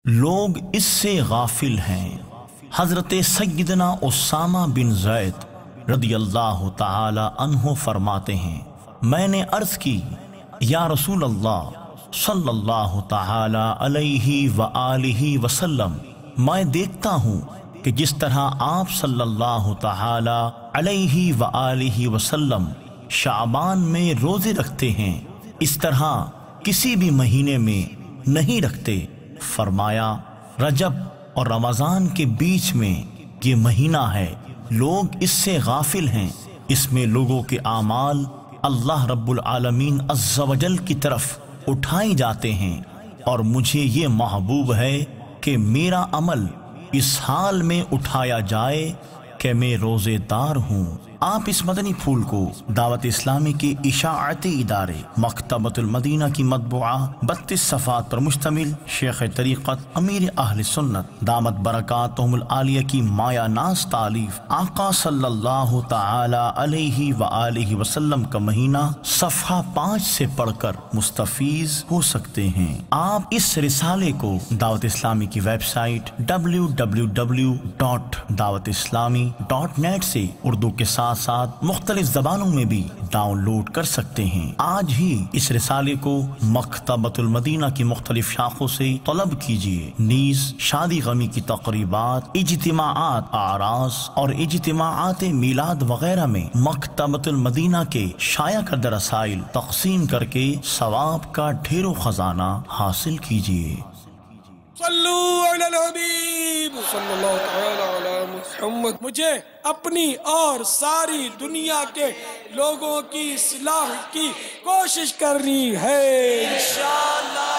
لوگ اس سے غافل ہیں۔ حضرت سیدنا اسامہ بن زید رضی اللہ تعالی عنہ فرماتے ہیں، میں نے عرض کی، یا رسول اللہ صلی اللہ تعالی علیہ وآلہ وسلم، میں دیکھتا ہوں کہ جس طرح آپ صلی اللہ تعالی علیہ وآلہ وسلم شعبان میں روزے رکھتے ہیں، اس طرح کسی بھی مہینے میں نہیں رکھتے۔ فرمایا رجب اور رمضان کے بیچ میں یہ مہینہ ہے، لوگ اس سے غافل ہیں، اس میں لوگوں کے اعمال اللہ رب العالمین عز و جل کی طرف اٹھائے جاتے ہیں، اور مجھے یہ محبوب ہے کہ میرا عمل اس حال میں اٹھایا جائے کہ میں روزے دار ہوں۔ آپ اس مدنی پھول کو دعوت اسلامی کے اشاعتی ادارے مکتبۃ المدینہ کی مطبوعہ 32 صفحات پر مشتمل شیخ طریقت امیر اہل سنت دامت برکاتہم العالیہ کی مایہ ناز تالیف آقا صلی اللہ تعالی علیہ وآلہ وسلم کا مہینہ صفحہ 5 سے پڑھ کر مستفیض ہو سکتے ہیں۔ آپ اس رسالے کو دعوت اسلامی کی ویب سائٹ www.dawatislami.net سے اردو کے ساتھ ساتھ مختلف زبانوں میں بھی ڈاؤن لوڈ کر سکتے ہیں۔ آج ہی اس رسالے کو مکتبۃ المدینہ کی مختلف شاخوں سے طلب کیجیے۔ نیز شادی غمی کی تقریبات، اجتماعات، اعراس اور اجتماعات میلاد وغیرہ میں مکتبۃ المدینہ کے شائع کردہ رسائل تقسیم کر کے ثواب کا ڈھیروں خزانہ حاصل کیجیے۔ صلو علی الحبیب صلی اللہ تعالی علی محمد۔ مجھے اپنی اور ساری دنیا کے لوگوں کی اصلاح کی کوشش کرنی ہے انشاءاللہ۔